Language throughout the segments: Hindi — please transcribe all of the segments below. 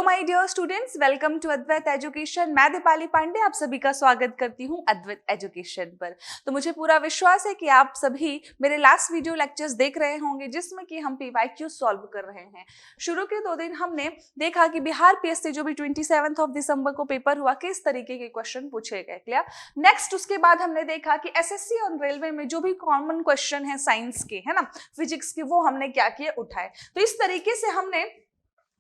My dear students, welcome to Advait education. मैं दीपाली पांडे आप सभी का स्वागत करती हूं अद्वैत एजुकेशन पर। तो मुझे पूरा विश्वास है कि आप सभी मेरे लास्ट वीडियो लेक्चर्स देख रहे होंगे जिसमें कि हम पीवाईक्यू सॉल्व कर रहे हैं। शुरू के 2 दिन हमने देखा कि बिहार पीएससी जो भी 27 दिसंबर को पेपर हुआ किस तरीके के क्वेश्चन पूछे गए। क्लियर। नेक्स्ट उसके बाद हमने देखा कि एसएससी और रेलवे में जो भी कॉमन क्वेश्चन है साइंस के, है ना, फिजिक्स के, वो हमने क्या किए, उठाए। तो इस तरीके से हमने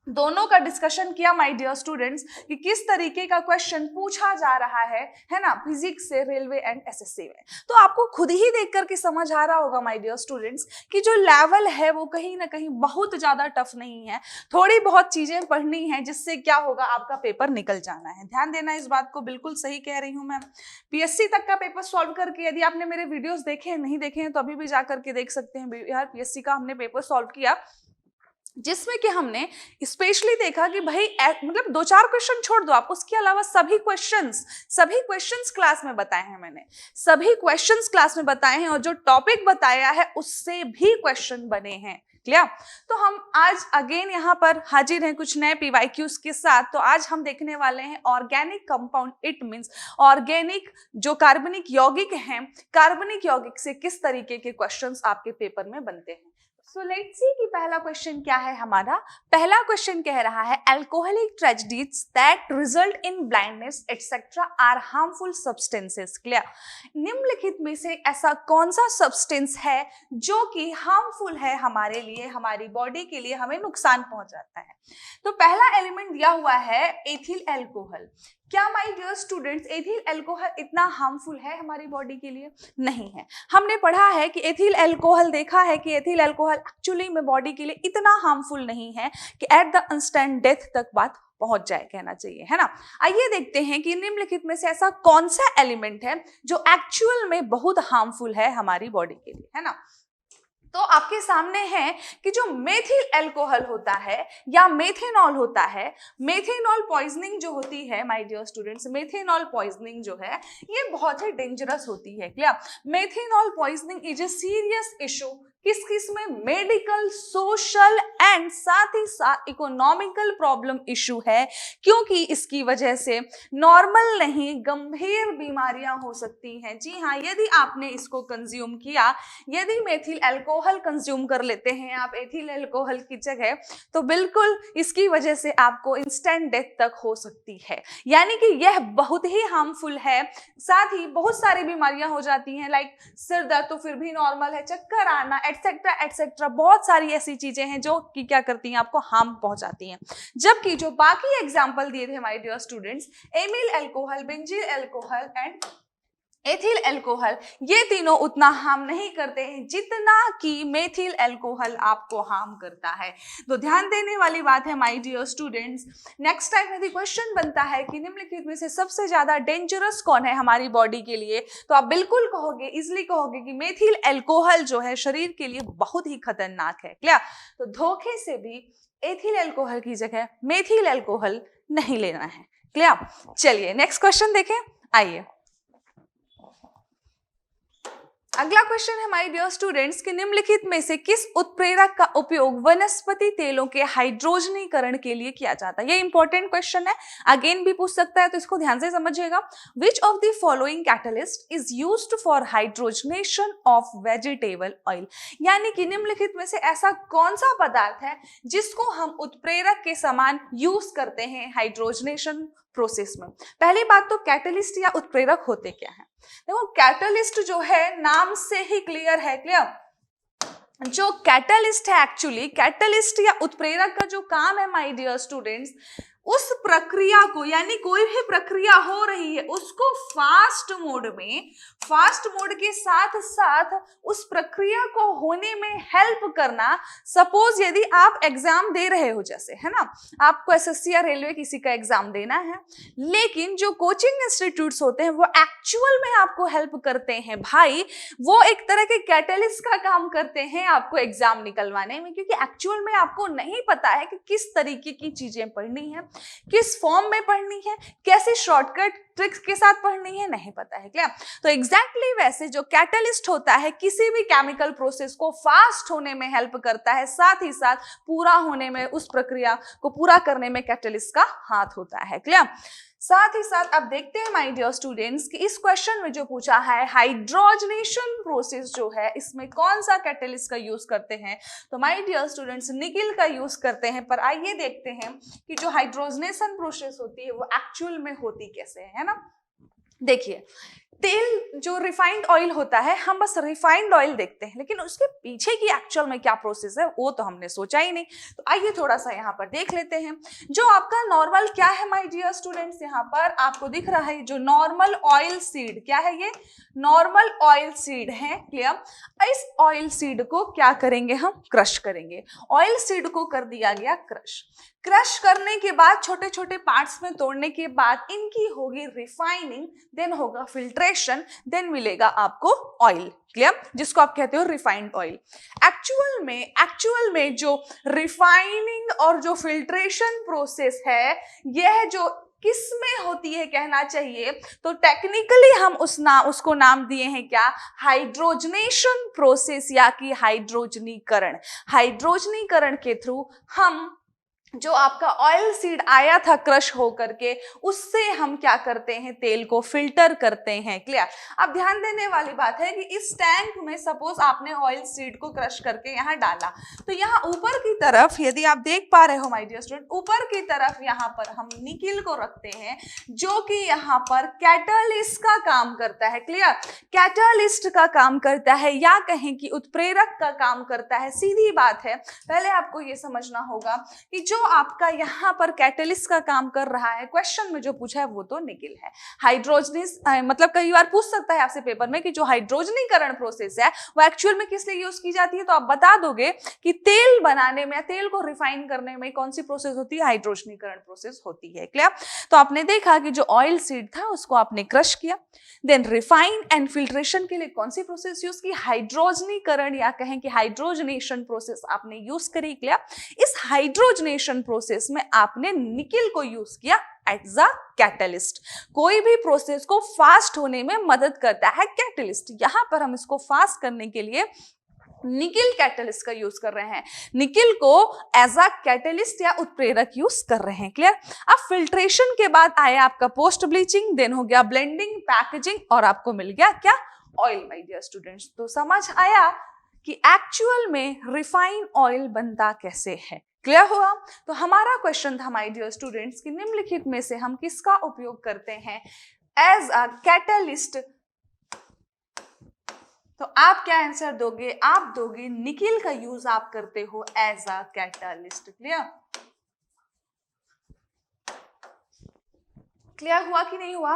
दोनों का डिस्कशन किया माय डियर स्टूडेंट्स कि किस तरीके का क्वेश्चन पूछा जा रहा है ना, फिजिक्स से, रेलवे एंड एसएससी में। तो आपको खुद ही देख करके समझ आ रहा होगा माय डियर स्टूडेंट्स कि जो लेवल है वो कहीं ना कहीं बहुत ज्यादा टफ नहीं है। थोड़ी बहुत चीजें पढ़नी है जिससे क्या होगा, आपका पेपर निकल जाना है। ध्यान देना इस बात को, बिल्कुल सही कह रही हूँ मैं। पीएससी तक का पेपर सॉल्व करके, यदि आपने मेरे वीडियोस देखे हैं, नहीं देखे हैं तो अभी भी जा करके देख सकते हैं। बिहार पीएससी का हमने पेपर सॉल्व किया जिसमें कि हमने स्पेशली देखा कि भाई मतलब 2-4 क्वेश्चन छोड़ दो आप, उसके अलावा सभी क्वेश्चंस क्लास में बताए हैं। मैंने सभी क्वेश्चंस क्लास में बताए हैं और जो टॉपिक बताया है उससे भी क्वेश्चन बने हैं। क्लियर। तो हम आज अगेन यहाँ पर हाजिर हैं कुछ नए पीवाईक्यूज के साथ। तो आज हम देखने वाले हैं organic compound, it means organic जो कार्बनिक यौगिक हैं, कार्बनिक यौगिक से किस तरीके के क्वेश्चंस आपके पेपर में बनते हैं। सो लेट्स सी कि पहला क्वेश्चन क्या है हमारा। पहला क्वेश्चन कह रहा है alcoholic tragedies that result in blindness etcetera are harmful substances. Clear. निम्नलिखित में से ऐसा कौन सा सब्सटेंस है जो कि हार्मफुल है हमारे लिए, हमारी बॉडी के लिए, हमें नुकसान पहुंचाता है। तो पहला एलिमेंट दिया हुआ है एथिल अल्कोहल। क्या my dear students ethyl alcohol इतना हार्मफुल है हमारी बॉडी के लिए? नहीं है। हमने पढ़ा है कि एथिल अल्कोहल, देखा है कि एथिल अल्कोहल एक्चुअली में बॉडी के लिए इतना हार्मफुल नहीं है कि एट द इंस्टेंट डेथ तक बात पहुंच जाए, कहना चाहिए, है ना। आइए देखते हैं कि निम्नलिखित में से ऐसा कौन सा एलिमेंट है जो एक्चुअल में बहुत हार्मफुल है हमारी बॉडी के लिए, है ना। तो आपके सामने है कि जो मेथिल अल्कोहल होता है या मेथेनॉल होता है, मेथेनॉल पॉइजनिंग जो होती है my dear students, methanol poisoning जो है ये बहुत ही डेंजरस होती है। Clear. Methanol poisoning is a serious issue किस में, मेडिकल, सोशल एंड साथ ही साथ इकोनॉमिकल प्रॉब्लम इशू है, क्योंकि इसकी वजह से नॉर्मल नहीं गंभीर बीमारियां हो सकती हैं। जी हाँ, यदि आपने इसको कंज्यूम किया, यदि मेथिल अल्कोहल कंज्यूम कर लेते हैं आप एथिल अल्कोहल की जगह, तो बिल्कुल इसकी वजह से आपको इंस्टेंट डेथ तक हो सकती है। यानी कि यह बहुत ही हार्मफुल है। साथ ही बहुत सारी बीमारियां हो जाती हैं, लाइक सिर दर्द तो फिर भी नॉर्मल है, चक्कर आना एटसेट्रा एटसेट्रा, बहुत सारी ऐसी चीजें हैं जो कि क्या करती हैं, आपको हार्म पहुंचाती हैं। जबकि जो बाकी एग्जांपल दिए थे my dear students, amyl alcohol, benzyl alcohol and ethyl alcohol, ये तीनों उतना हार्म नहीं करते हैं जितना कि मेथिल अल्कोहल आपको हार्म करता है। तो ध्यान देने वाली बात है my dear students. Next time यदि क्वेश्चन बनता है कि निम्नलिखित में से सबसे ज्यादा डेंजरस कौन है हमारी बॉडी के लिए, तो आप बिल्कुल कहोगे, इजिली कहोगे कि मेथिल अल्कोहल जो है शरीर के लिए बहुत ही खतरनाक है। क्लियर। तो धोखे से भी एथिल अल्कोहल की जगह मेथिल अल्कोहल नहीं लेना है। क्लियर। चलिए नेक्स्ट क्वेश्चन देखें। आइए, अगला क्वेश्चन है माय डियर स्टूडेंट्स कि निम्नलिखित में से किस उत्प्रेरक का उपयोग वनस्पति तेलों के हाइड्रोजनीकरण के लिए किया जाता है। ये इंपॉर्टेंट क्वेश्चन है, अगेन भी पूछ सकता है, तो इसको ध्यान से समझिएगा। विच of the following catalyst is used for hydrogenation of vegetable oil. यानी कि निम्नलिखित में से ऐसा कौन सा पदार्थ है जिसको हम उत्प्रेरक के समान यूज करते हैं हाइड्रोजनेशन प्रोसेस में। पहली बात तो कैटलिस्ट या उत्प्रेरक होते क्या है। देखो कैटलिस्ट जो है नाम से ही क्लियर है। क्लियर। जो कैटलिस्ट है, एक्चुअली कैटलिस्ट या उत्प्रेरक का जो काम है माय डियर स्टूडेंट्स, उस प्रक्रिया को, यानी कोई भी प्रक्रिया हो रही है उसको फास्ट मोड के साथ साथ उस प्रक्रिया को होने में हेल्प करना। सपोज यदि आप एग्जाम दे रहे हो, जैसे, है ना, आपको एसएससी या रेलवे किसी का एग्जाम देना है, लेकिन जो कोचिंग इंस्टीट्यूट्स होते हैं वो एक्चुअल में आपको हेल्प करते हैं भाई, वो एक तरह के कैटलिस्ट का काम करते हैं आपको एग्जाम निकलवाने में, क्योंकि एक्चुअल में आपको नहीं पता है कि किस तरीके की चीजें पढ़नी है, किस फॉर्म में पढ़नी है, कैसे शॉर्टकट ट्रिक्स के साथ पढ़नी है, नहीं पता है। क्लियर? तो एग्जैक्टली वैसे जो कैटलिस्ट होता है किसी भी केमिकल प्रोसेस को फास्ट होने में हेल्प करता है, साथ ही साथ पूरा होने में, उस प्रक्रिया को पूरा करने में कैटलिस्ट का हाथ होता है। क्लियर? साथ ही साथ अब देखते हैं माय डियर स्टूडेंट्स कि इस क्वेश्चन में जो पूछा है हाइड्रोजनेशन प्रोसेस जो है इसमें कौन सा कैटलिस्ट का यूज करते हैं, तो माय डियर स्टूडेंट्स निकिल का यूज करते हैं। पर आइए देखते हैं कि जो हाइड्रोजनेशन प्रोसेस होती है वो एक्चुअल में होती कैसे है ना। देखिए, तेल जो रिफाइंड ऑयल होता है, हम बस रिफाइंड ऑयल देखते हैं, लेकिन उसके पीछे की एक्चुअल में क्या प्रोसेस है वो तो हमने सोचा ही नहीं। तो आइए थोड़ा सा यहाँ पर देख लेते हैं। जो आपका नॉर्मल क्या है माय डियर स्टूडेंट्स, यहाँ पर आपको दिख रहा है जो नॉर्मल ऑयल सीड, क्या है ये? नॉर्मल ऑयल सीड है। क्लियर? इस ऑयल सीड को क्या करेंगे हम? क्रश करेंगे। ऑयल सीड को कर दिया गया क्रश। क्रश करने के बाद, छोटे छोटे पार्ट्स में तोड़ने के बाद इनकी होगी रिफाइनिंग, देन होगा फिल्ट्रेशन, देन मिलेगा आपको ऑयल। क्लियर? जिसको आप कहते हो रिफाइंड ऑयल। एक्चुअल में जो रिफाइनिंग और जो फिल्ट्रेशन प्रोसेस है यह जो किस में होती है कहना चाहिए, तो टेक्निकली हम उसको नाम दिए हैं क्या? हाइड्रोजनेशन प्रोसेस या कि हाइड्रोजनीकरण। हाइड्रोजनीकरण के थ्रू हम जो आपका ऑयल सीड आया था क्रश हो करके, उससे हम क्या करते हैं? तेल को फिल्टर करते हैं। क्लियर? अब ध्यान देने वाली बात है कि इस टैंक में सपोज आपने ऑयल सीड को क्रश करके यहाँ डाला, तो यहाँ ऊपर की तरफ यदि आप देख पा रहे हो माय डियर स्टूडेंट, ऊपर की तरफ यहाँ पर हम निकिल को रखते हैं जो कि यहाँ पर कैटलिस्ट का काम करता है। क्लियर? कैटलिस्ट का काम करता है या कहें कि उत्प्रेरक का काम करता है। सीधी बात है, पहले आपको ये समझना होगा कि जो आपका यहाँ पर कैटलिस्ट का काम कर रहा है, क्वेश्चन में जो पूछा है वो तो निकिल है। हाइड्रोजनीस मतलब कई बार पूछ सकता है आपसे पेपर में कि जो हाइड्रोजनीकरण प्रोसेस है वो एक्चुअल में किस लिए यूज की जाती है, तो आप बता दोगे कि तेल बनाने में, तेल को रिफाइन करने में कौन सी प्रोसेस होती है? हाइड्रोजनीकरण प्रोसेस होती है। क्लियर? तो आपने देखा कि जो ऑयल सीड था उसको आपने क्रश किया, देन रिफाइन एंड फिल्ट्रेशन के लिए कौन सी प्रोसेस यूज की? हाइड्रोजनीकरण या कहें कि हाइड्रोजनेशन प्रोसेस आपने यूज करी। क्लियर? इस हाइड्रोजनेशन प्रोसेस में आपने निकिल को यूज किया एज अ कैटलिस्ट। कोई भी प्रोसेस को फास्ट होने में मदद करता है कैटलिस्ट। यहां पर हम इसको फास्ट करने के लिए निकिल कैटलिस्ट का यूज कर रहे हैं, निकिल को एज अ कैटलिस्ट या उत्प्रेरक यूज कर रहे हैं। क्लियर? अब फिल्ट्रेशन के बाद आया आपका पोस्ट ब्लीचिंग, देन हो गया ब्लेंडिंग, पैकेजिंग और आपको मिल गया क्या? Oil my dear students. तो समझ आया कि एक्चुअल में रिफाइन ऑयल बनता कैसे है। क्लियर हुआ? तो हमारा क्वेश्चन था माय डियर स्टूडेंट्स कि निम्नलिखित में से हम किसका उपयोग करते हैं एज अ कैटलिस्ट, तो आप क्या आंसर दोगे? आप दोगे निकिल का यूज आप करते हो as a catalyst. Clear? Clear हुआ कि नहीं हुआ?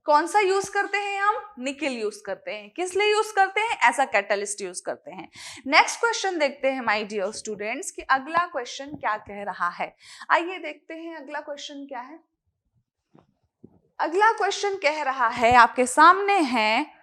कौन सा यूज करते हैं हम? निकिल यूज करते हैं। किस लिए यूज करते हैं? एज अ कैटलिस्ट यूज करते हैं। नेक्स्ट क्वेश्चन देखते हैं माय डियर स्टूडेंट्स कि अगला क्वेश्चन क्या कह रहा है। आइए देखते हैं अगला क्वेश्चन क्या है। अगला क्वेश्चन कह रहा है, आपके सामने है,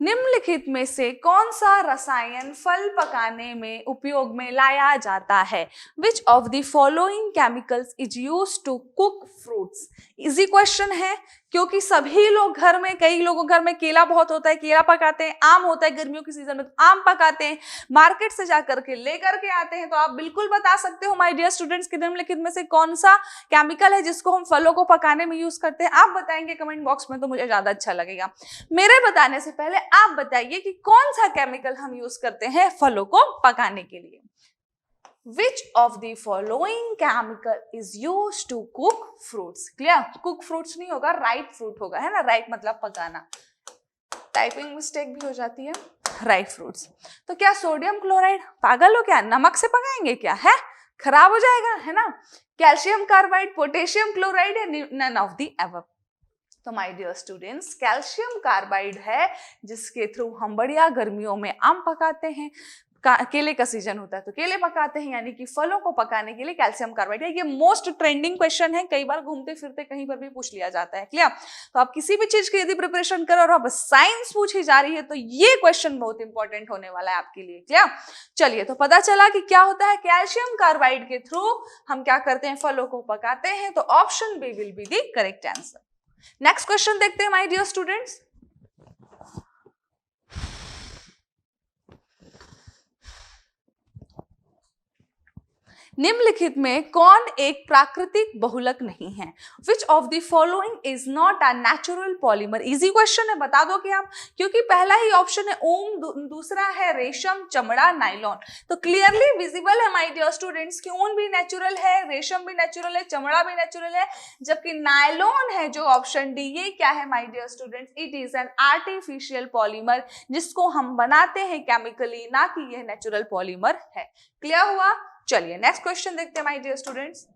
निम्नलिखित में से कौन सा रसायन फल पकाने में उपयोग में लाया जाता है? Which of the following chemicals is used to cook fruits? Easy question है क्योंकि सभी लोग घर में, कई लोगों घर में केला बहुत होता है, केला पकाते हैं, आम होता है गर्मियों के सीजन में तो आम पकाते हैं, मार्केट से जाकर के लेकर के आते हैं। तो आप बिल्कुल बता सकते हो माय डियर स्टूडेंट्स कि निम्नलिखित में से कौन सा केमिकल है जिसको हम फलों को पकाने में यूज करते हैं। आप बताएंगे कमेंट बॉक्स में तो मुझे ज्यादा अच्छा लगेगा। मेरे बताने से पहले आप बताइए कि कौन सा केमिकल हम यूज करते हैं फलों को पकाने के लिए। Which of the following chemical is used to cook fruits? Clear? Cook fruits नहीं होगा, राइट फ्रूट होगा, है ना? राइट मतलब पकाना, टाइपिंग मिस्टेक भी हो जाती है। Right fruits. तो क्या सोडियम क्लोराइड? पागल हो क्या? नमक से पकाएंगे क्या? है खराब हो जाएगा, है ना? कैल्शियम कार्बाइड, पोटेशियम क्लोराइड या नन ऑफ द अबव? तो my dear students, calcium carbide है जिसके थ्रू हम बढ़िया गर्मियों में आम पकाते हैं। केले का सीजन होता है तो केले पकाते हैं, यानी कि फलों को पकाने के लिए कैल्शियम कार्बाइड है। ये मोस्ट ट्रेंडिंग क्वेश्चन है, कई बार घूमते फिरते कहीं पर भी पूछ लिया जाता है। क्लियर? तो आप किसी भी चीज की यदि प्रिपरेशन करो और अब साइंस पूछी जा रही है तो ये क्वेश्चन बहुत इंपॉर्टेंट होने वाला है आपके लिए। क्लियर? चलिए, तो पता चला कि क्या होता है, कैल्शियम कार्बाइड के थ्रू हम क्या करते हैं, फलों को पकाते हैं। तो option B will be the correct answer. Next question देखते हैं माय डियर स्टूडेंट्स। निम्नलिखित में कौन एक प्राकृतिक बहुलक नहीं है? विच of the following is not a natural polymer? Easy question है, बता दो कि आप, क्योंकि पहला ही ऑप्शन है ओम, दूसरा है रेशम, चमड़ा, नाइलॉन। तो क्लियरली विजिबल है माय डियर स्टूडेंट्स कि ऊन भी नेचुरल है, रेशम भी नेचुरल है, चमड़ा भी नेचुरल है, जबकि नाइलॉन है जो ऑप्शन डी, ये क्या है my dear students? It is an artificial polymer जिसको हम बनाते हैं केमिकली, ना कि यह नेचुरल पॉलीमर है। क्लियर हुआ? चलिए नेक्स्ट क्वेश्चन देखते हैं माय डियर स्टूडेंट्स।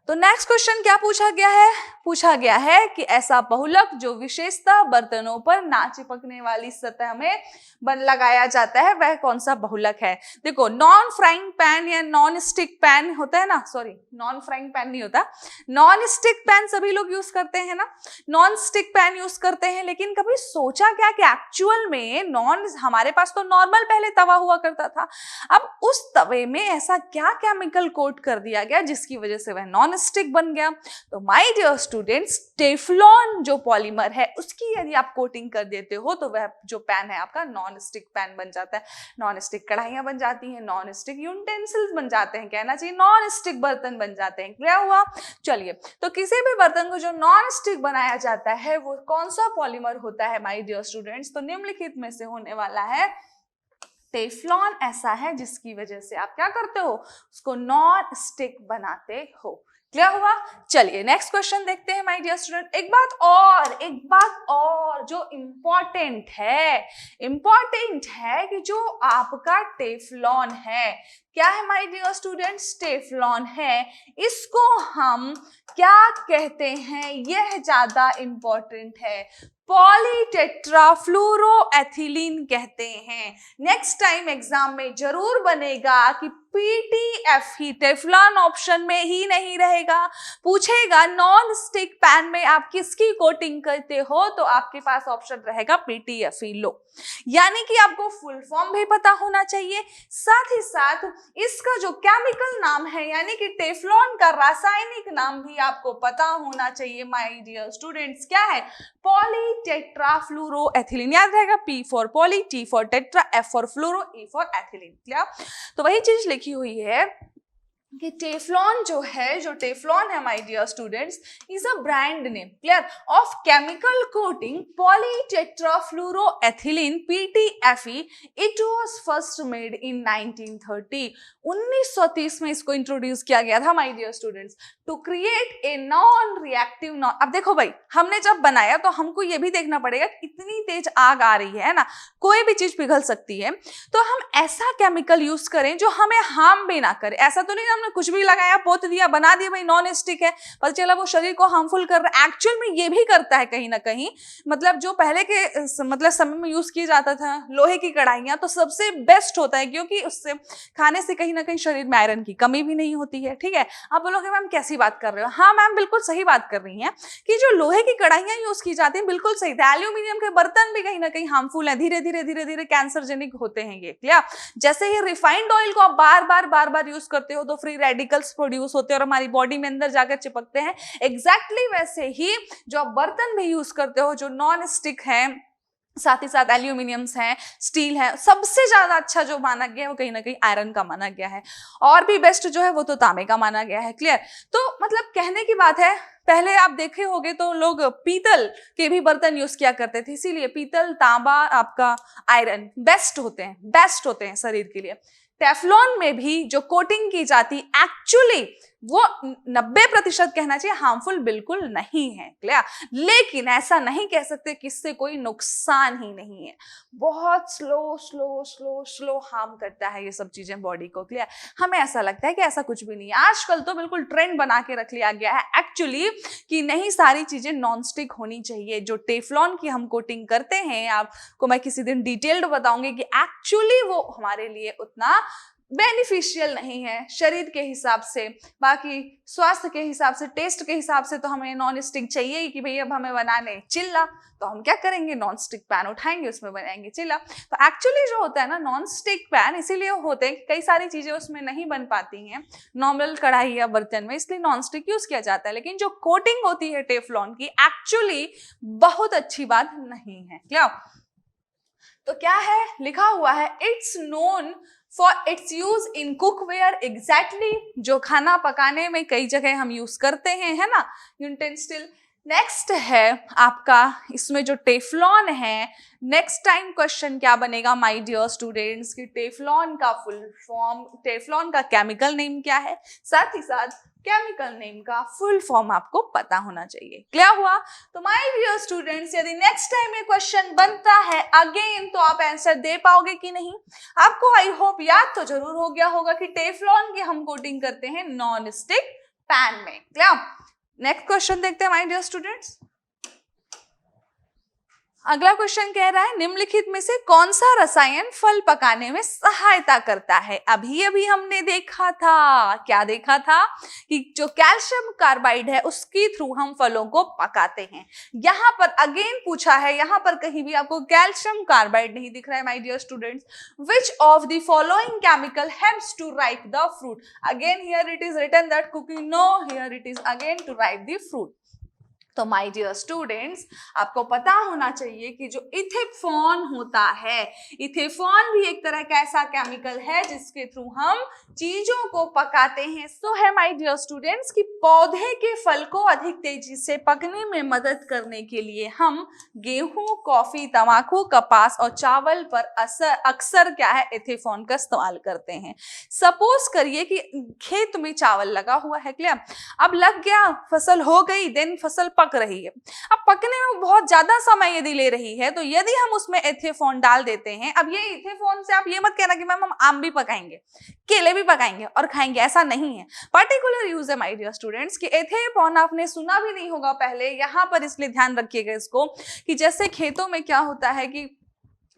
तो नेक्स्ट क्वेश्चन क्या पूछा गया है? पूछा गया है कि ऐसा बहुलक जो विशेषतः बर्तनों पर ना चिपकने वाली सतह में लगाया जाता है, वह कौन सा बहुलक है? देखो, नॉन फ्राइंग पैन या नॉन स्टिक पैन होता है ना, सॉरी नॉन फ्राइंग पैन नहीं होता, नॉन स्टिक पैन सभी लोग यूज करते हैं ना, नॉन स्टिक पैन यूज करते हैं। लेकिन कभी सोचा क्या कि एक्चुअल में हमारे पास तो नॉर्मल पहले तवा हुआ करता था, अब उस तवे में ऐसा क्या केमिकल कोट कर दिया गया जिसकी वजह से वह नॉन स्टिक बन गया? तो माय डियर स्टूडेंट्स, टेफ्लॉन जो पॉलीमर है उसकी यदि आप कोटिंग कर देते हो तो वह जो पैन है आपका नॉन स्टिक पैन बन जाता है। नॉन स्टिक कढ़ाइयां बन जाती हैं, नॉन स्टिक यूटेंसिल्स बन जाते हैं, कहना चाहिए नॉन स्टिक बर्तन बन जाते हैं। क्लियर हुआ? चलिए, तो किसी भी बर्तन को जो नॉन स्टिक बनाया जाता है वो कौन सा पॉलीमर होता है माय डियर स्टूडेंट्स? तो निम्नलिखित में से होने वाला है टेफ्लॉन, ऐसा है जिसकी वजह से आप क्या करते हो, उसको नॉन स्टिक बनाते हो। क्लियर हुआ? चलिए नेक्स्ट क्वेश्चन देखते हैं माय डियर स्टूडेंट। एक बात और जो इंपॉर्टेंट है कि जो आपका टेफ्लॉन है, क्या है माय डियर स्टूडेंट्स? टेफ्लॉन है, इसको हम क्या कहते हैं, यह ज्यादा इंपॉर्टेंट है, पॉलीटेट्राफ्लोरोएथिलीन कहते हैं। नेक्स्ट टाइम एग्जाम में जरूर बनेगा कि PTFE, टेफ्लॉन ऑप्शन में ही नहीं रहेगा, पूछेगा नॉन स्टिक पैन में आप किसकी कोटिंग करते हो, तो आपके पास ऑप्शन रहेगा PTFE लो। यानी कि आपको फुल फॉर्म भी पता होना चाहिए, साथ ही साथ इसका जो केमिकल नाम है यानी कि टेफ्लॉन का रासायनिक नाम भी आपको पता होना चाहिए माय डियर स्टूडेंट्स। क्या है? पॉलीटेट्राफ्लोरोएथिलीन। याद रहेगा, P for poly, T for tetra, F for fluoro, E for ethylene. Clear? तो वही चीज लिखी हुई है कि टेफ्लॉन जो टेफ्लॉन है my dear students, is a brand name, clear, of chemical coating polytetrafluoroethylene PTFE। It was first made in 1930। 1930 में इसको इंट्रोड्यूस किया गया था my dear students, to create a non reactive. अब देखो भाई, हमने जब बनाया तो हमको ये भी देखना पड़ेगा इतनी तेज आग आ रही है ना, कोई भी चीज पिघल सकती है, तो हम ऐसा केमिकल यूज करें जो हमें हार्म भी ना करे। ऐसा तो नहीं हमने कुछ भी लगाया, पोत दिया, बना दिया भाई नॉन स्टिक है, पता चला वो शरीर को हार्मफुल कर रहा है। एक्चुअल में ये भी करता है कहीं ना कहीं, मतलब जो पहले के समय में यूज किया जाता था लोहे की कढ़ाइयां, तो सबसे बेस्ट होता है क्योंकि उससे खाने से कहीं ना कहीं शरीर में आयरन की कमी भी नहीं होती है। ठीक है? आप बोलोगे मैम कैसी बात कर रहे हो? हाँ मैम, बिल्कुल सही बात कर रही हैं कि जो लोहे की कढ़ाइयां यूज की जाती हैं बिल्कुल सही था। एल्यूमिनियम के बर्तन भी कहीं ना कहीं हार्मफुल है, धीरे धीरे कैंसरजेनिक होते हैं ये। क्लियर? जैसे ही रिफाइंड ऑयल को आप बार बार यूज करते हो तो फ्री रेडिकल्स प्रोड्यूस होते हैं और हमारी बॉडी में अंदर जाकर चिपकते हैं। एग्जैक्टली वैसे ही जो आप बर्तन भी यूज करते हो जो नॉन स्टिक है, साथ ही साथ एल्यूमिनियम्स हैं, स्टील है, सबसे ज्यादा अच्छा जो माना गया है वो कहीं ना कहीं आयरन का माना गया है, और भी बेस्ट जो है वो तो तांबे का माना गया है। क्लियर? तो मतलब कहने की बात है, पहले आप देखे होंगे तो लोग पीतल के भी बर्तन यूज किया करते थे, इसीलिए पीतल, तांबा, आपका आयरन बेस्ट होते हैं शरीर के लिए। टेफ्लॉन में भी जो कोटिंग की जाती एक्चुअली वो 90% कहना चाहिए हार्मफुल बिल्कुल नहीं है, क्लियर। लेकिन ऐसा नहीं कह सकते कि इससे कोई नुकसान ही नहीं है, बहुत slow slow slow slow harm करता है ये सब चीजें बॉडी को, क्लियर। हमें ऐसा लगता है कि ऐसा कुछ भी नहीं है। आजकल तो बिल्कुल ट्रेंड बना के रख लिया गया है एक्चुअली कि नहीं, सारी चीजें नॉन स्टिक होनी चाहिए। जो टेफ्लॉन की हम कोटिंग करते हैं, आपको मैं किसी दिन डिटेल्ड बताऊंगी कि एक्चुअली वो हमारे लिए उतना बेनिफिशियल नहीं है शरीर के हिसाब से, बाकी स्वास्थ्य के हिसाब से, टेस्ट के हिसाब से तो हमें नॉन स्टिक चाहिए ही कि भाई अब हमें बनाने चिल्ला, तो हम क्या करेंगे, नॉन स्टिक पैन उठाएंगे, उसमें बनाएंगे चिल्ला। तो एक्चुअली जो होता है ना नॉन स्टिक पैन इसीलिए होते हैं, कई सारी चीजें उसमें नहीं बन पाती हैं नॉर्मल कढ़ाई या बर्तन में, इसलिए नॉन स्टिक यूज किया जाता है। लेकिन जो कोटिंग होती है टेफ्लॉन की एक्चुअली बहुत अच्छी बात नहीं है, क्या? तो क्या है लिखा हुआ है, it's known for its use in cookware, exactly जो खाना पकाने में कई जगह हम यूज करते हैं, है ना, यूटेंसिल। नेक्स्ट है आपका इसमें जो टेफ्लॉन है, नेक्स्ट टाइम क्वेश्चन क्या बनेगा माय डियर स्टूडेंट्स कि टेफ्लॉन का फुल फॉर्म, टेफ्लॉन का केमिकल नेम क्या है, साथ ही साथ केमिकल नेम का फुल फॉर्म आपको पता होना चाहिए, क्लियर हुआ? तो माय डियर स्टूडेंट्स, यदि नेक्स्ट टाइम ये क्वेश्चन बनता है अगेन तो आप आंसर दे पाओगे कि नहीं? आपको आई होप याद तो जरूर हो गया होगा कि टेफ्लॉन की हम कोटिंग करते हैं नॉन स्टिक पैन में, क्लियर? नेक्स्ट क्वेश्चन देखते हैं माय डियर स्टूडेंट्स। अगला क्वेश्चन कह रहा है निम्नलिखित में से कौन सा रसायन फल पकाने में सहायता करता है? अभी अभी हमने देखा था, क्या देखा था कि जो कैल्शियम कार्बाइड है उसके थ्रू हम फलों को पकाते हैं। यहां पर अगेन पूछा है, यहां पर कहीं भी आपको कैल्शियम कार्बाइड नहीं दिख रहा है my dear students. Which of the following chemical helps to ripe the fruit? Again here it is written that cooking, no, here it is again to ripe the fruit. तो माय डियर स्टूडेंट्स, आपको पता होना चाहिए कि जो इथेफॉन होता है, इथेफॉन भी एक तरह का ऐसा केमिकल है जिसके थ्रू हम चीजों को पकाते हैं। सो है माय डियर स्टूडेंट्स कि पौधे के फल को अधिक तेजी से पकने में मदद करने के लिए हम गेहूं, कॉफी, तंबाकू, कपास और चावल पर अक्सर क्या है, इथेफॉन का इस्तेमाल करते हैं। सपोज करिए कि खेत में चावल लगा हुआ है, क्लियर? अब लग गया, फसल हो गई, देन फसल पक रही है। अब पकने में बहुत ज्यादा समय यदि ले रही है तो यदि हम उसमें एथेफॉन डाल देते हैं, अब ये एथेफॉन से आप ये मत कहना कि मैम हम आम भी पकाएंगे, केले भी पकाएंगे और खाएंगे, ऐसा नहीं है। पर्टिकुलर यूज है माय डियर स्टूडेंट्स कि एथेफॉन आपने सुना भी नहीं होगा पहले, यहां पर इसलिए ध्यान रखिएगा इसको कि जैसे खेतों में क्या होता है कि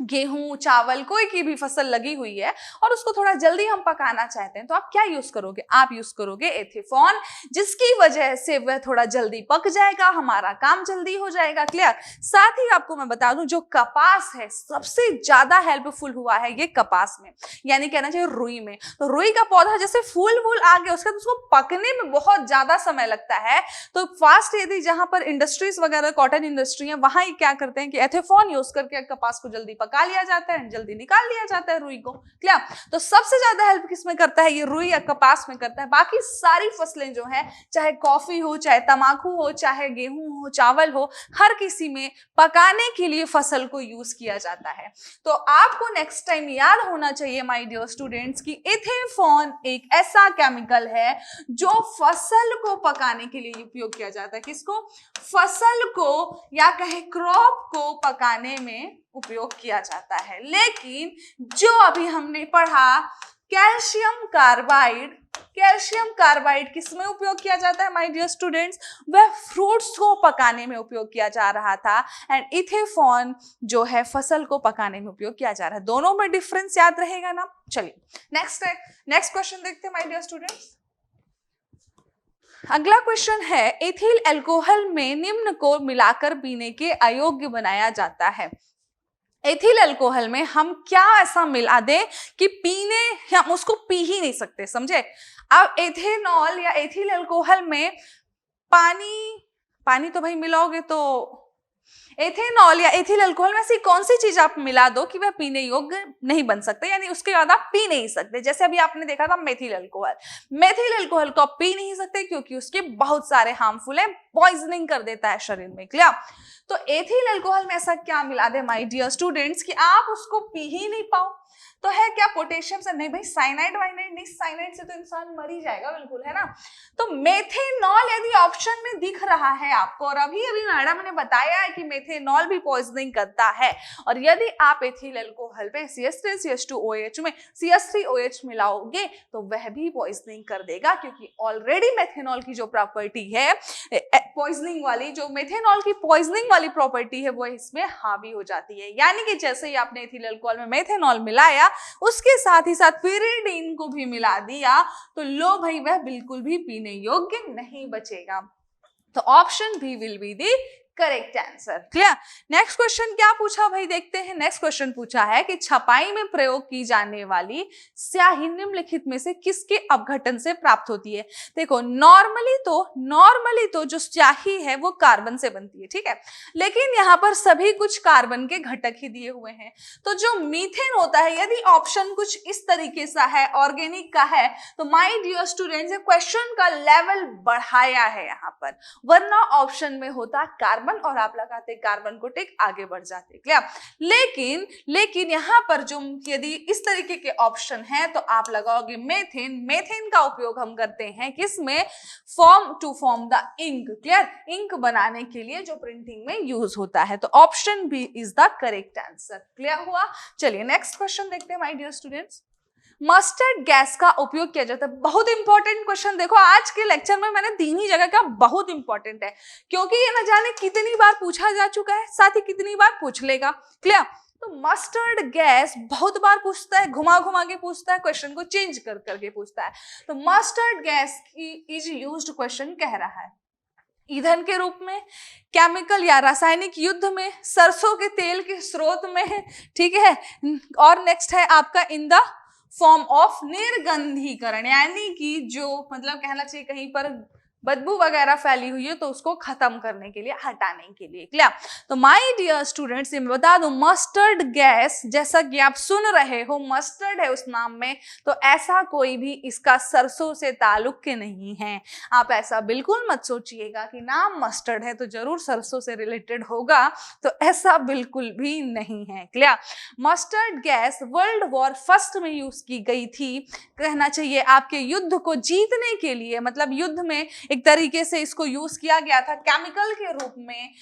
गेहूं, चावल, कोई की भी फसल लगी हुई है और उसको थोड़ा जल्दी हम पकाना चाहते हैं, तो आप क्या यूज करोगे? आप यूज करोगे एथेफॉन, जिसकी वजह से वह थोड़ा जल्दी पक जाएगा, हमारा काम जल्दी हो जाएगा, क्लियर? साथ ही आपको मैं बता दूं जो कपास है सबसे ज्यादा हेल्पफुल हुआ है ये कपास में, यानी कहना चाहिए रुई में। तो रुई का पौधा जैसे फूल वूल आ गया उसके बाद उसको पकने में बहुत ज्यादा समय लगता है, तो फास्ट यदि जहां पर इंडस्ट्रीज वगैरह, कॉटन इंडस्ट्री है, वहां ही क्या करते हैं कि एथेफॉन यूज करके कपास को जल्दी पका लिया जाता है, जल्दी निकाल लिया जाता है रुई को, क्लियर? तो सबसे ज्यादा हेल्प किसमें करता है? ये रुई या कपास में करता है। बाकी सारी फसलें जो है, चाहे कॉफी हो, चाहे तंबाकू हो, चाहे गेहूं हो, चावल हो, हर किसी में पकाने के लिए फसल को यूज किया जाता है। तो आपको नेक्स्ट टाइम याद होना चाहिए माय डियर स्टूडेंट्स कि एथेफॉन एक ऐसा केमिकल है जो फसल को पकाने के लिए उपयोग किया जाता है। किसको? फसल को, या कहे क्रॉप को पकाने में उपयोग किया जाता है। लेकिन जो अभी हमने पढ़ा कैल्शियम कार्बाइड, कैल्शियम कार्बाइड किसमें उपयोग किया जाता है माय डियर स्टूडेंट्स? वह फ्रूट्स को पकाने में उपयोग किया जा रहा था, एंड इथेफॉन जो है फसल को पकाने में उपयोग किया जा रहा है। दोनों में डिफरेंस याद रहेगा ना? चलिए नेक्स्ट क्वेश्चन देखते हैं माय डियर स्टूडेंट्स। अगला क्वेश्चन है एथिल अल्कोहल में निम्न को मिलाकर पीने के अयोग्य बनाया जाता है। एथिल अल्कोहल में हम क्या ऐसा मिला दें कि पीने, हम उसको पी ही नहीं सकते, समझे? अब एथेनॉल या एथिल अल्कोहल में पानी तो भाई मिलाओगे तो एथेनॉल या एथिल अल्कोहल में ऐसी कौन सी चीज आप मिला दो कि वह पीने योग्य नहीं बन सकते, यानी उसके बाद आप पी नहीं सकते। जैसे अभी आपने देखा था मेथिल अल्कोहल, मेथिल अल्कोहल को आप पी नहीं सकते क्योंकि उसके बहुत सारे हार्मफुल है, पॉइजनिंग कर देता है शरीर में, क्लियर? तो एथिल अल्कोहल में ऐसा क्या मिला दे माय डियर स्टूडेंट्स कि आप उसको पी ही नहीं पाओ? तो है क्या पोटेशियम से? नहीं भाई, साइनाइड वाइनाइड नहीं, साइनाइड से तो इंसान मर ही जाएगा बिल्कुल, है ना। तो मेथेनॉल यदि ऑप्शन में दिख रहा है आपको, और अभी अभी मैडम ने बताया है कि मेथेनॉल भी पॉइजनिंग करता है, और यदि आप एथिल अल्कोहल पे CH3CH2OH में CH3OH मिलाओगे तो वह भी पॉइजनिंग कर देगा, क्योंकि ऑलरेडी मेथेनॉल की जो प्रॉपर्टी है पॉइजनिंग वाली, जो मेथेनॉल की पॉइजनिंग वाली प्रॉपर्टी है वो इसमें हावी हो जाती है। यानी कि जैसे ही आपने एथिल अल्कोहल में मेथेनॉल मिलाया, उसके साथ ही साथ पिरिडीन को भी मिला दिया, तो लो भाई वह बिल्कुल भी पीने योग्य नहीं बचेगा। तो option B will be the correct answer. Clear. Next question क्या पूछा भाई, देखते हैं। नेक्स्ट क्वेश्चन पूछा है कि छपाई में प्रयोग की जाने वाली स्याही निम्नलिखित में से किसके अपघटन से प्राप्त होती है? देखो नॉर्मली तो जो स्याही है वो कार्बन से बनती है, ठीक है, लेकिन यहाँ पर सभी कुछ कार्बन के घटक ही दिए हुए हैं। तो जो मीथेन होता है, यदि ऑप्शन कुछ इस तरीके सा है, ऑर्गेनिक का है, तो माय डियर स्टूडेंट्स क्वेश्चन का लेवल बढ़ाया है यहाँ पर, वरना ऑप्शन में होता कार्बन और आप लगाते कार्बन को टिक, आगे बढ़ जाते। क्लियर। लेकिन यहाँ पर जो यदि इस तरीके के ऑप्शन है तो आप लगाओगे मेथेन। मेथेन का उपयोग हम करते हैं किसमें? To form the ink. Clear. Ink बनाने के लिए जो प्रिंटिंग में यूज होता है। तो option B is the correct answer. Clear हुआ। चलिए नेक्स्ट क्वेश्चन देखते हैं my dear students. Mustard gas का उपयोग किया जाता है। बहुत इंपॉर्टेंट क्वेश्चन, देखो आज के लेक्चर में मैंने 3 ही जगह का, बहुत इंपॉर्टेंट है, क्योंकि ये न जाने कितनी बार पूछा जा चुका है, साथ ही कितनी बार पूछ लेगा। क्लियर। तो मस्टर्ड गैस बहुत बार पूछता है, घुमा घुमा के पूछता है, क्वेश्चन को चेंज कर करके पूछता है। तो mustard gas is used, question कह रहा है ईंधन के रूप में, केमिकल या रासायनिक युद्ध में, सरसों के तेल के स्रोत में, ठीक है, और नेक्स्ट है आपका इन द फॉर्म ऑफ निर्गंधीकरण, यानी कि जो मतलब कहना चाहिए कहीं पर बदबू वगैरह फैली हुई है तो उसको खत्म करने के लिए, हटाने के लिए। क्लियर। तो माय डियर स्टूडेंट्स मैं बता दूं, मस्टर्ड गैस जैसा कि आप सुन रहे हो, मस्टर्ड है उस नाम में, तो ऐसा कोई भी इसका सरसों से ताल्लुक के नहीं है। आप ऐसा बिल्कुल मत सोचिएगा कि नाम मस्टर्ड है तो जरूर सरसों से रिलेटेड होगा, तो ऐसा बिल्कुल भी नहीं है। Clear. Mustard gas world war first में यूज की गई थी, कहना चाहिए आपके युद्ध को जीतने के लिए, मतलब युद्ध में एक तरीके से इसको यूज किया गया था केमिकल के रूप में,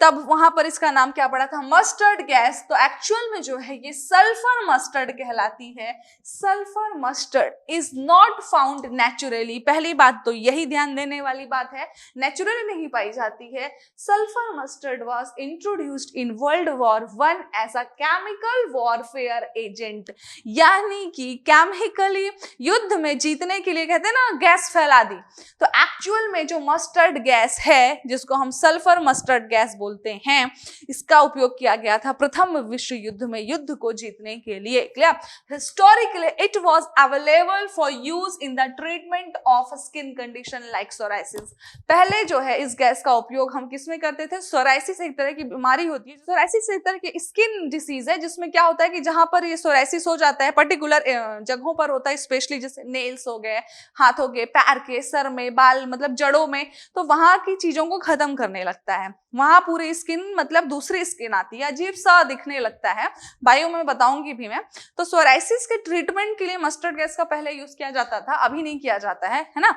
तब वहां पर इसका नाम क्या पड़ा था? Mustard gas. तो एक्चुअल में जो है ये सल्फर मस्टर्ड कहलाती है। Sulphur mustard is not found naturally, पहली बात तो यही ध्यान देने वाली बात है, नेचुरली नहीं पाई जाती है। Sulphur mustard was introduced in world war one as a chemical warfare agent, यानी कि केमिकली युद्ध में जीतने के लिए कहते हैं ना गैस फैला दी। तो एक्चुअल में जो मस्टर्ड गैस है, जिसको हम सल्फर मस्टर्ड गैस बोलते हैं, इसका उपयोग किया गया था प्रथम विश्व युद्ध में युद्ध को जीतने के लिए। Clear. Historically it was available for use in the treatment of skin condition like psoriasis. पहले जो है इस गैस का उपयोग हम किस में करते थे? सोराइसिस एक तरह की बीमारी होती है, सोराइसिस एक तरह की स्किन डिसीज है, जिसमें क्या होता है कि जहां पर ये सोराइसिस हो जाता है पर्टिकुलर जगहों पर होता है, स्पेशली जैसे नेल्स हो गए, हाथ हो गए, पैर के, सर में, बाल मतलब जड़ों में, तो वहां की चीजों को खत्म करने लगता है, वहां पूरी स्किन मतलब दूसरी स्किन आती है, अजीब सा दिखने लगता है, बायो में बताऊंगी भी मैं। तो सोराइसिस के ट्रीटमेंट के लिए मस्टर्ड गैस का पहले यूज किया जाता था, अभी नहीं किया जाता है ना।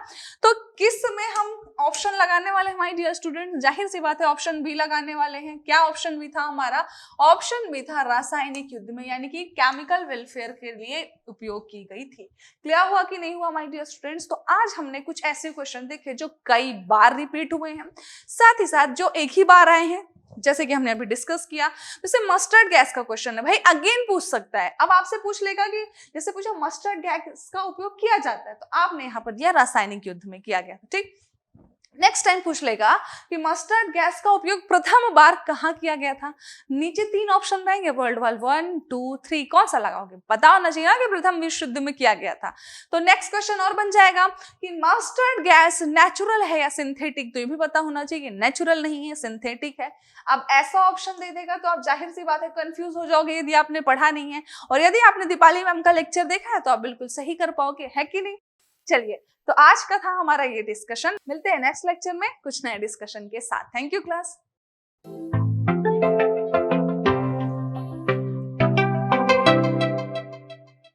तो किस में हम ऑप्शन लगाने वाले हैं माय डियर स्टूडेंट? जाहिर सी बात है ऑप्शन बी लगाने वाले हैं। क्या ऑप्शन बी था हमारा? ऑप्शन बी था रासायनिक युद्ध में, यानी कि केमिकल वेलफेयर के लिए उपयोग की गई थी। क्लियर हुआ कि नहीं हुआ माय डियर स्टूडेंट्स? तो आज हमने कुछ ऐसे क्वेश्चन देखे जो कई बार रिपीट हुए हैं, साथ ही साथ जो एक ही बार आए हैं, जैसे कि हमने अभी डिस्कस किया। जैसे मस्टर्ड गैस का क्वेश्चन है भाई, अगेन पूछ सकता है, अब आपसे पूछ लेगा कि जैसे पूछा मस्टर्ड गैस का उपयोग किया जाता है, तो आपने यहाँ पर दिया रासायनिक युद्ध में किया गया था, ठीक। नेक्स्ट टाइम पूछ लेगा कि मस्टर्ड गैस का उपयोग प्रथम बार कहाँ किया गया था। नीचे 3 ऑप्शन रहेंगे, वर्ल्ड वॉर 1, 2, 3, कौन सा लगाओगे? पता होना चाहिए ना कि प्रथम विश्व युद्ध में किया गया था। तो नेक्स्ट क्वेश्चन और बन जाएगा कि मस्टर्ड गैस नेचुरल है या सिंथेटिक, तो ये भी पता होना चाहिए, नेचुरल नहीं है, सिंथेटिक है। अब ऐसा ऑप्शन दे देगा तो आप जाहिर सी बात है कंफ्यूज हो जाओगे यदि आपने पढ़ा नहीं है, और यदि आपने दीपाली मैम का लेक्चर देखा है तो आप बिल्कुल सही कर पाओगे, है कि नहीं। चलिए, तो आज का था हमारा ये डिस्कशन। मिलते हैं नेक्स्ट लेक्चर में कुछ नए डिस्कशन के साथ। Thank you class.